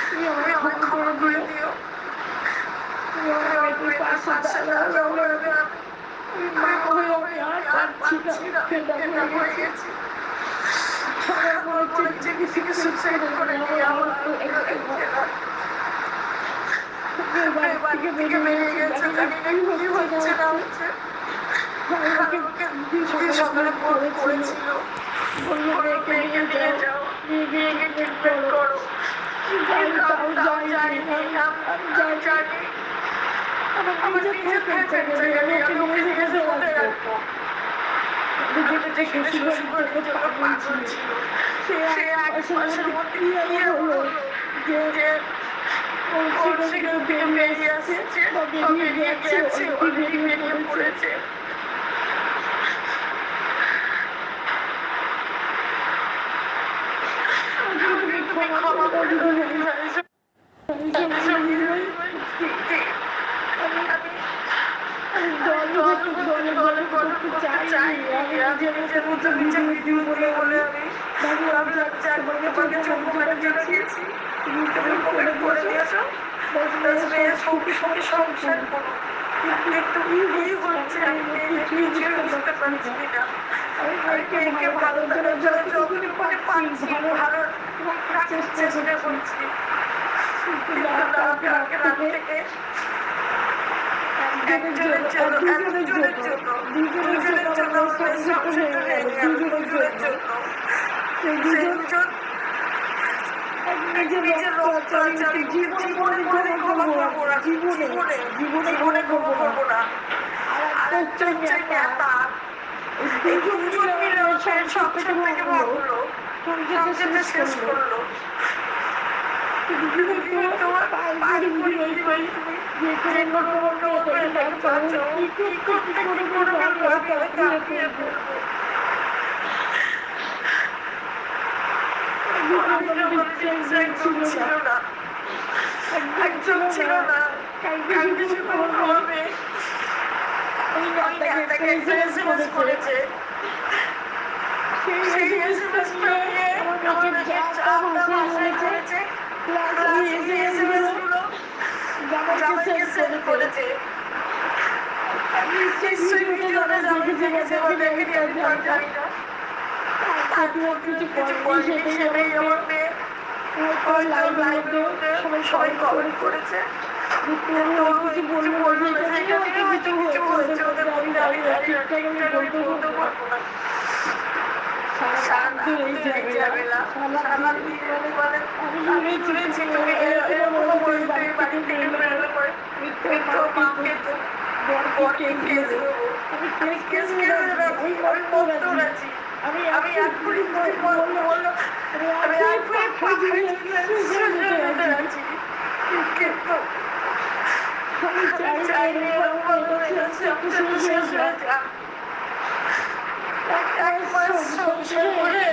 তুমি আমায় ক্ষমা করে দিও। তুমি আমার মেয়েটার পাশে দাঁড়াও। আমি মা হয়ে আমি আর পারছি না, ফেড আপ হয়ে গেছি। আমার মনে হচ্ছে কিছু সুইসাইড করে নিয়ে আমার বাড়ি থেকে বেরিয়ে গেছে, জানি না কি হচ্ছে না হচ্ছে। ওকে সকালে ফোন করেছিল, বললো মেয়েকে নিয়ে যাও, মেয়েকে ট্রিটমেন্ট করো। তাও যাইনি, আমি জানি আমার নিজের ফ্যামিলির জায়গায় আমি ওকে নিয়ে যে কোথায় রাখবো। যেখানে শ্বশুরবাড়ির জন্য পাগল ছিল, সে 1 মাসের মধ্যে কি হলো যে ওর সেখান থেকে বেরিয়ে আসছে বা বেরিয়ে গেছে, অলরেডি বেরিয়ে পড়েছে। তুমি ক্ষমা করে দাও। আমি দলে গঠন করতে চাইনি, আমি নিজের মতো নিজে ভিডিও বলে আমি তোমাকে চম্পু মেটার জন্য দিয়েছি, তুমি করে দিয়েছো। সঙ্গে সংসার করো, কিন্তু কি হচ্ছে আমি কিছুই বুঝতে পারছি না। আমি মেয়েকে ভালো করার জন্য যতটুকু পারছি ভালো রাখার চেষ্টা করছি, কিন্তু কালকে রাত থেকে একজনের জন্য দুজনের জন্য আমার সংসারটা হয়ে গেল, দুজনের জন্য। সেই দুজন নিজের রক্ত আছে, আমি জীবনে ক্ষমা করবো না, জীবনে ক্ষমা করবো না। আর একটা হচ্ছে নেতা, এই দুজন মিলে আমার সংসার থেকে ভাগলো, সংসারটা শেষ করলো। তোমার পায়ে পড়ি ভাই, তুমি যে কোনো এটাকে বাঁচাও, কি করতে পারবো আমি কাঁপিয়ে পড়বো। একজন ছিল না, কালকে শুধু হবে। নেতাকে একটা SMS করেছে, সেই SMS-টা নিয়ে আমাকে যা ভাষায় করেছে, SMS গুলো জামাইকে সেন্ড করেছে। নিশ্চয়ই ভিডিওটা জামাই দেখেছে বা দেখেনি আমি জানি না। তারপর কিছু বলেনি, সেটাই আমার মেয়ে লাইভের মধ্যে সবাই কমেন্ট করেছে। কিছু বললো না, সেটা নিয়ে হয়তো কিছু হয়েছে ওদের মধ্যে, আমি জানি না, ঠিকঠাক আমি বলতে পারবো না। সারাদিন এই ঝামেলা, সারাদিন মানে আমি শুনেছি তুমি এরকমও বলেছো তুমি বাড়ি থেকে বেরোলে পরে মাকে বরকে কেস দেবো। আমি কেস রাখি, আমি বলতেও রাজি। আমি এক মিনিট বললো, আমি এক মিনিট পাখায় যেতে রাজি, কিন্তু আমি চাইনি এরকম শেষ হয়ে যাক। এক মাস সংসার করে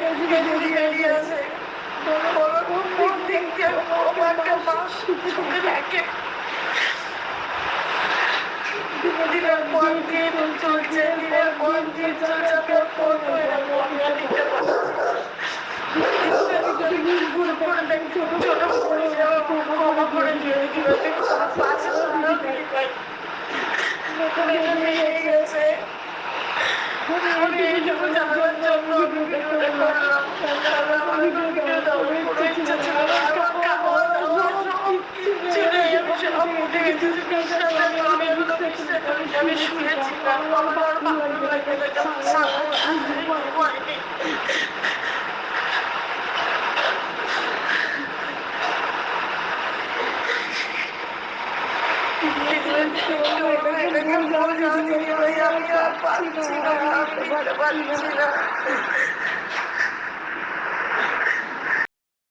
বেরিয়ে আসে, বলো কোন দিক দিয়ে একটা মাস সুখে থাকে। দিনের পর দিন চলছে, দিনের পর দিন চলছে, আমি আর দিতে পারছি ছোট ক্ষমা করে দিয়ে কিভাবে পাশে হয়ে গেছে। আমি এইটুকু জানার জন্য ভিডিওটা করলাম, আমার ভিডিও দেওয়ার কোনো ইচ্ছা ছিল না, আমার খাওয়া দাওয়া সব কিছু নেই, আমি সব উঠে গেছি। আমি শুনেছিলাম আমার ভালো লাগে না, হয়নি। আমি আর পারছি না, আমি পারছি না।